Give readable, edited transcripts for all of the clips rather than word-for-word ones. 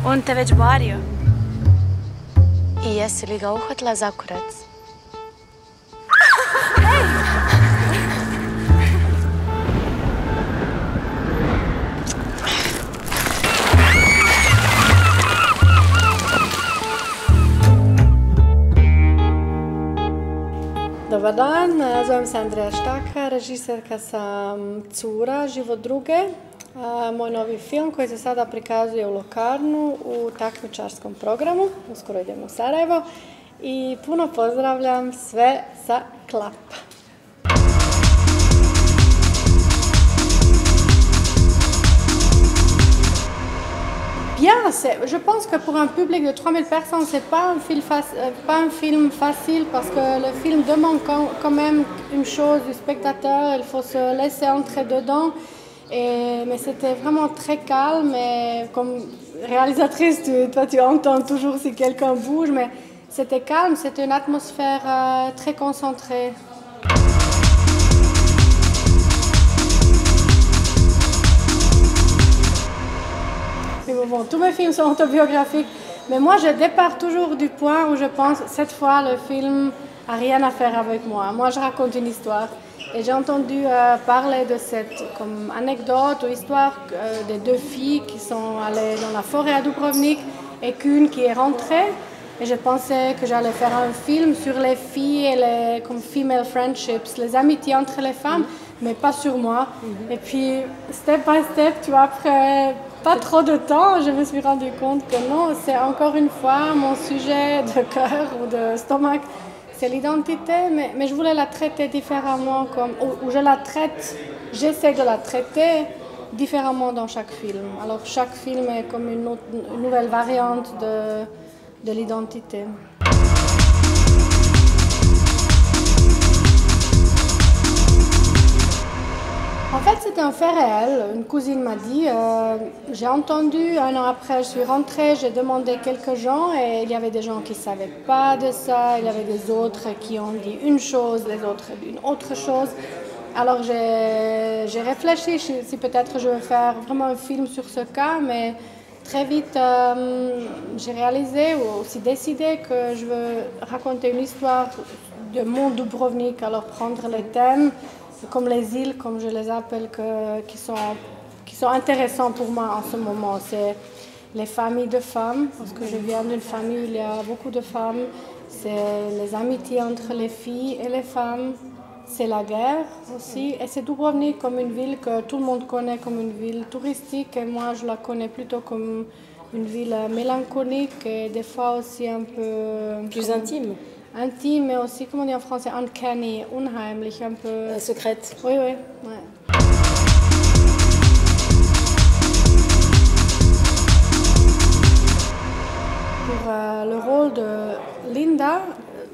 On te već borio? I jesi li ga uhvatila za kurac? Dobar dan, zovem se Andreja Štaka, režiserka sam Cura, Život druge. Moj novi film koji se sada prikazuje u Lokarnu u takmičarskom programu, uskoro idemo u Sarajevo i puno pozdravljam sve sa Klapa. Bien, je pense que pour un public de 3000 personnes, ce n'est pas un film facile parce que le film demande quand même une chose du spectateur, il faut se laisser entrer dedans. Mais c'était vraiment très calme et comme réalisatrice, toi tu entends toujours si quelqu'un bouge, mais c'était calme, c'était une atmosphère très concentrée. Bon, tous mes films sont autobiographiques, mais moi je départ toujours du point où je pense cette fois le film n'a rien à faire avec moi. Moi je raconte une histoire et j'ai entendu parler de cette comme anecdote ou histoire des deux filles qui sont allées dans la forêt à Dubrovnik et qu'une qui est rentrée. Et je pensais que j'allais faire un film sur les filles et les comme female friendships, les amitiés entre les femmes, mais pas sur moi. Et puis step by step, tu vois, après pas trop de temps, je me suis rendu compte que non, c'est encore une fois mon sujet de cœur ou de stomac, c'est l'identité, mais je voulais la traiter différemment, ou je la traite, j'essaie de la traiter différemment dans chaque film. Alors chaque film est comme une nouvelle variante de l'identité. En fait, c'était un fait réel. Une cousine m'a dit, j'ai entendu, un an après, je suis rentrée, j'ai demandé quelques gens et il y avait des gens qui ne savaient pas de ça, il y avait des autres qui ont dit une chose, les autres une autre chose. Alors j'ai réfléchi si peut-être je vais faire vraiment un film sur ce cas, mais très vite j'ai réalisé ou aussi décidé que je veux raconter une histoire de mon Dubrovnik, alors prendre les thèmes comme les îles, comme je les appelle, qui sont intéressants pour moi en ce moment. C'est les familles de femmes, parce que je viens d'une famille où il y a beaucoup de femmes. C'est les amitiés entre les filles et les femmes. C'est la guerre aussi. Et c'est Dubrovnik comme une ville que tout le monde connaît comme une ville touristique. Et moi, je la connais plutôt comme une ville mélancolique et des fois aussi un peu... Plus intime. Intime, mais aussi, comment on dit en français, uncanny, unheimlich, un peu... secrète. Oui, oui. Ouais. Pour le rôle de Linda,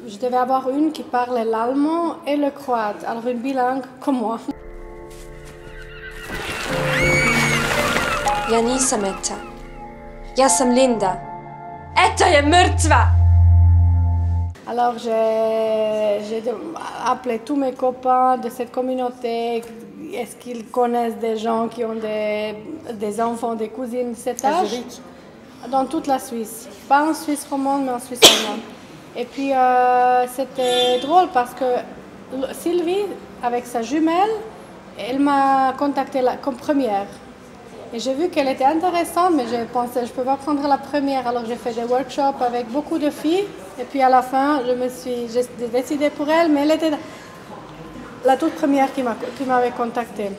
je devais avoir une qui parlait l'allemand et le croate, alors une bilingue comme moi. Ja nisam Eta. Ja sam Linda. Eta je mrtva! Alors j'ai appelé tous mes copains de cette communauté. Est-ce qu'ils connaissent des gens qui ont des enfants, des cousines de cet âge? À Zurich. Dans toute la Suisse. Pas en Suisse romande, mais en Suisse allemande. Et puis c'était drôle parce que Sylvie, avec sa jumelle, elle m'a contactée comme première. Et j'ai vu qu'elle était intéressante, mais j'ai pensé, je ne peux pas prendre la première. Alors j'ai fait des workshops avec beaucoup de filles. Et puis à la fin, j'ai décidé pour elle, mais elle était la toute première qui m'avait contactée.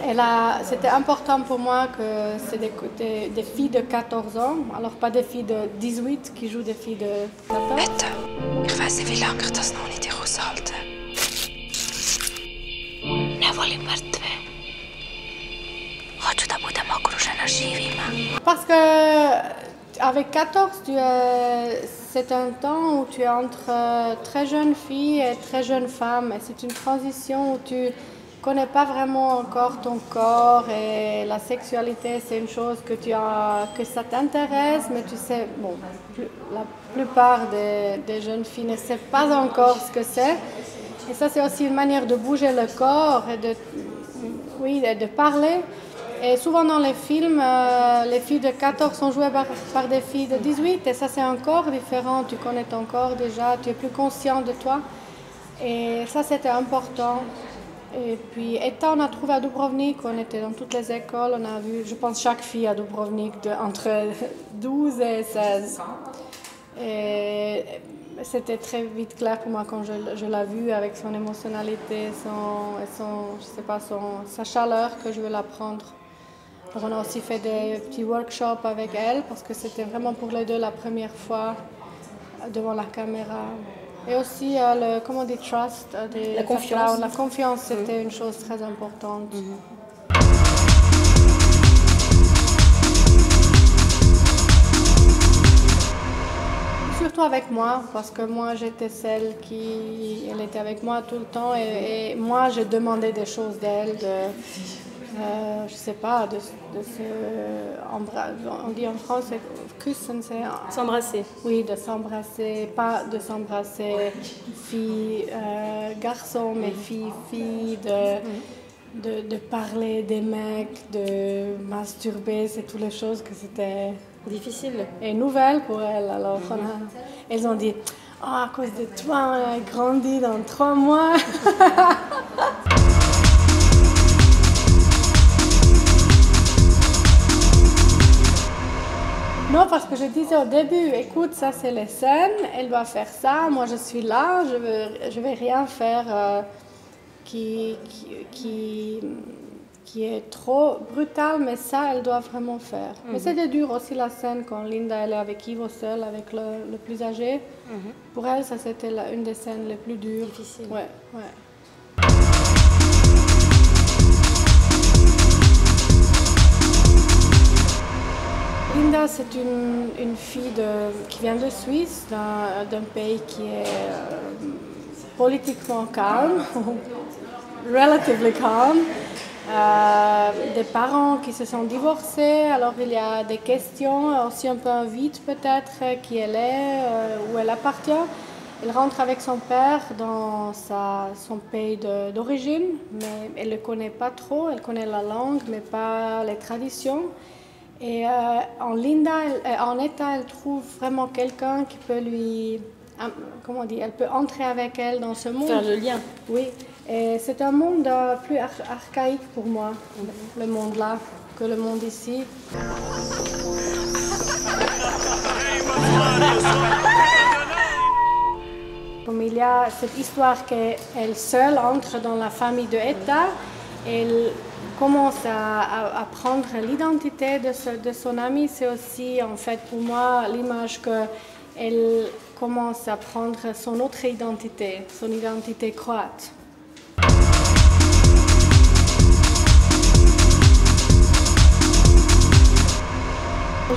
Et là, c'était important pour moi que c'est des filles de 14 ans, alors pas des filles de 18 qui jouent des filles de 14. Eta, ich weiß nicht, wie lange ich das noch nicht aushalte. Ne volim mrtve. Hoću da budem okružena živima. Parce que avec 14, c'est un temps où tu es entre très jeune fille et très jeune femme. Et c'est une transition où tu ne connais pas vraiment encore ton corps et la sexualité, c'est une chose que ça t'intéresse, mais tu sais, bon, la plupart des jeunes filles ne savent pas encore ce que c'est. Et ça, c'est aussi une manière de bouger le corps et de parler. Et souvent dans les films, les filles de 14 sont jouées par des filles de 18 et ça c'est encore différent, tu connais ton corps déjà, tu es plus conscient de toi et ça c'était important. Et puis étant on a trouvé à Dubrovnik, on était dans toutes les écoles, on a vu je pense chaque fille à Dubrovnik entre 12 et 16. Et c'était très vite clair pour moi quand je l'ai vue avec son émotionnalité, je sais pas, sa chaleur que je veux l'apprendre. Alors on a aussi fait des petits workshops avec elle parce que c'était vraiment pour les deux la première fois devant la caméra. Et aussi comment on dit, trust, la confiance. La confiance, c'était une chose très importante. Surtout avec moi, parce que moi j'étais celle elle était avec moi tout le temps et moi je demandais des choses d'elle, je sais pas, de se on dit en français, küssen, c'est S'embrasser. oui, de s'embrasser, pas de s'embrasser fille, garçon, mais fille, de parler des mecs, de masturber, c'est toutes les choses que c'était Difficile. et nouvelle pour elles. Alors elles ont dit, oh, à cause de toi, on a grandi dans 3 mois. Non, parce que je disais au début, écoute, ça c'est les scènes, elle doit faire ça, moi je suis là, je vais rien faire qui est trop brutal, mais ça elle doit vraiment faire. Mais c'était dur aussi la scène quand Linda elle est avec Ivo seul, avec le plus âgé. Pour elle, ça c'était une des scènes les plus dures. Difficile. Ouais. Linda, c'est une fille qui vient de Suisse, d'un pays qui est politiquement calme, relatively calm. Des parents qui se sont divorcés, alors il y a des questions, aussi un peu un vide peut-être, qui elle est, où elle appartient. Elle rentre avec son père dans son pays d'origine, mais elle ne le connaît pas trop, elle connaît la langue, mais pas les traditions. Et en Etta, elle trouve vraiment quelqu'un qui peut comment on dit, elle peut entrer avec elle dans ce monde. Faire le lien. Oui, et c'est un monde plus archaïque pour moi, le monde là, que le monde ici. Comme il y a cette histoire qu'elle seule entre dans la famille de Etta, elle commence à prendre l'identité de son amie. C'est aussi en fait pour moi l'image qu'elle commence à prendre son autre identité, son identité croate.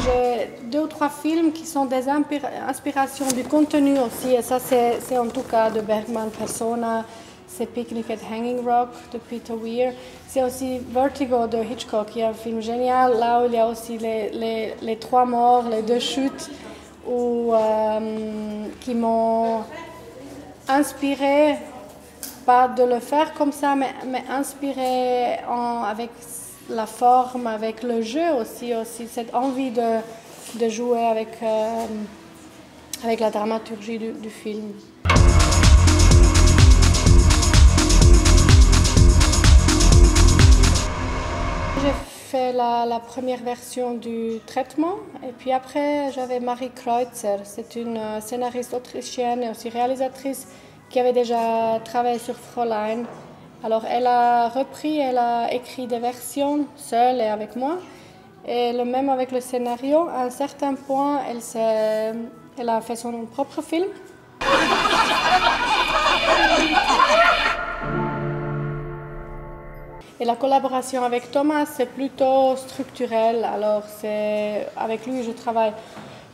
J'ai 2 ou 3 films qui sont des inspirations du contenu aussi, et ça c'est en tout cas de Bergman, Persona, c'est Picnic at Hanging Rock de Peter Weir, c'est aussi Vertigo de Hitchcock, qui est un film génial, là où il y a aussi les 3 morts, les 2 chutes, qui m'ont inspiré, pas de le faire comme ça, mais inspiré avec la forme, avec le jeu aussi cette envie de jouer avec la dramaturgie du film. J'ai fait la première version du traitement et puis après j'avais Marie Kreutzer, c'est une scénariste autrichienne et aussi réalisatrice qui avait déjà travaillé sur Fräulein. Alors elle a écrit des versions seule et avec moi. Et le même avec le scénario. À un certain point, elle a fait son propre film. Et la collaboration avec Thomas, c'est plutôt structurel. Alors avec lui, je travaille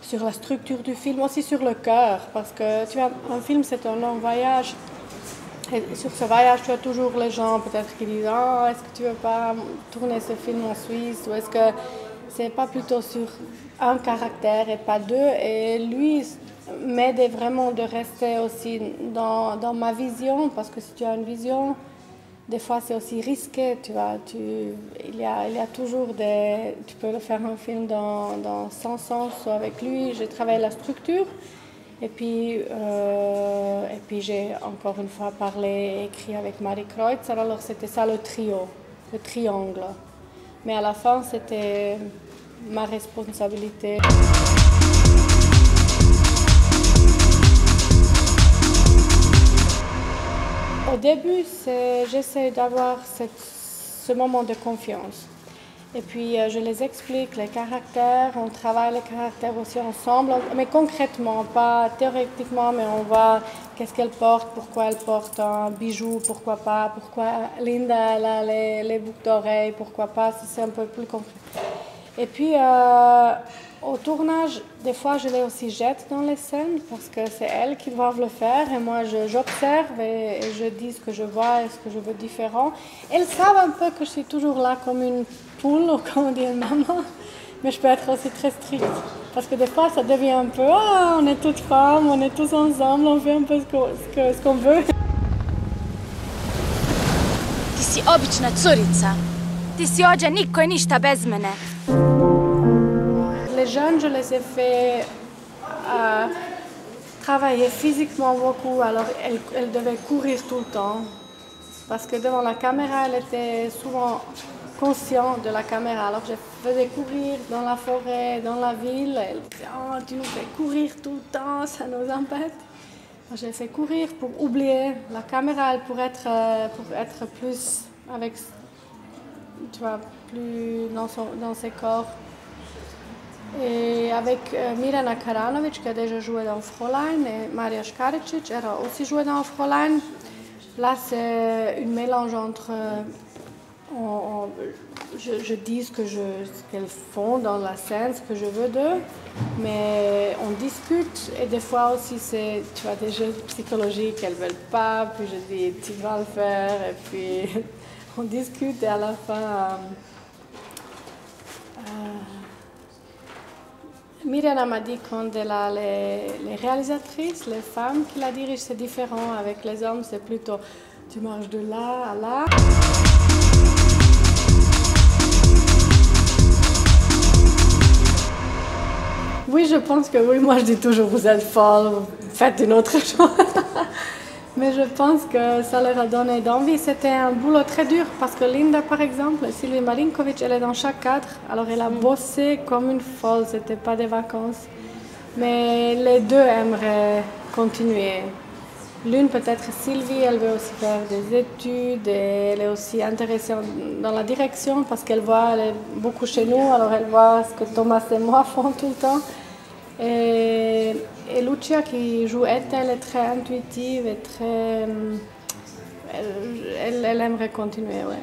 sur la structure du film, aussi sur le cœur. Parce que tu vois, un film, c'est un long voyage. Et sur ce voyage, tu as toujours les gens peut-être qui disent « Oh, est-ce que tu ne veux pas tourner ce film en Suisse ?» ou est-ce que c'est pas plutôt sur un caractère et pas 2 ? Et lui m'aide vraiment de rester aussi dans ma vision, parce que si tu as une vision, des fois c'est aussi risqué, tu vois. Il y a toujours des... Tu peux le faire un film dans 100 sens avec lui. J'ai travaillé la structure. Et puis j'ai encore une fois parlé et écrit avec Marie Kreutzer. Alors c'était ça le trio, le triangle. Mais à la fin, c'était ma responsabilité. Au début, j'essaie d'avoir ce moment de confiance. Et puis, je les explique, les caractères, on travaille les caractères aussi ensemble, mais concrètement, pas théoriquement, mais on voit qu'est-ce qu'elle porte, pourquoi elle porte un bijou, pourquoi pas, pourquoi Linda, elle a les boucles d'oreilles, pourquoi pas, c'est un peu plus concret. Et puis, au tournage, des fois, je les aussi jette dans les scènes parce que c'est elles qui doivent le faire et moi, j'observe et je dis ce que je vois et ce que je veux différent. Elles savent un peu que je suis toujours là comme une poule ou comme on dit une maman, mais je peux être aussi très stricte parce que des fois, ça devient un peu on est toutes femmes, on est tous ensemble, on fait un peu ce qu'on veut. Ti si obična curica. Ti si ođa niko i ništa bez mene. Les jeunes, je les ai fait travailler physiquement beaucoup, alors elles devaient courir tout le temps. Parce que devant la caméra, elle était souvent consciente de la caméra. Alors je faisais courir dans la forêt, dans la ville. Elle disait « tu nous fais courir tout le temps, ça nous embête ». Je les fais courir pour oublier la caméra, pour être plus avec, tu vois, plus dans ses corps. Et avec Mirjana Karanović, qui a déjà joué dans Fräulein, et Marija Škaričić, elle a aussi joué dans Fräulein. Là, c'est une mélange entre... je dis ce qu'elles font dans la scène, ce que je veux d'eux, mais on discute et des fois aussi, c'est, tu vois, des jeux psychologiques, elles ne veulent pas, puis je dis, tu vas le faire, et puis on discute et à la fin... Mirjana m'a dit quand elle a les réalisatrices, les femmes qui la dirigent, c'est différent. Avec les hommes, c'est plutôt tu marches de là à là. Oui, je pense que oui. Moi, je dis toujours vous êtes folle, faites une autre chose. Mais je pense que ça leur a donné d'envie. C'était un boulot très dur parce que Linda, par exemple, Sylvie Marinković, elle est dans chaque cadre. Alors elle a bossé comme une folle, c'était pas des vacances. Mais les deux aimeraient continuer. L'une peut-être Sylvie, elle veut aussi faire des études et elle est aussi intéressée dans la direction parce qu'elle voit, elle est beaucoup chez nous, alors elle voit ce que Thomas et moi font tout le temps. Et Lucia qui joue elle est très intuitive et très... Elle aimerait continuer, ouais.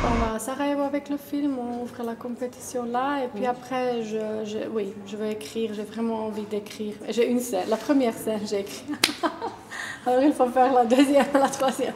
On va à Sarajevo avec le film, on ouvre la compétition là et puis après, oui, je vais écrire, j'ai vraiment envie d'écrire. J'ai une scène, la première scène j'ai écrit. Alors il faut faire la deuxième, la troisième.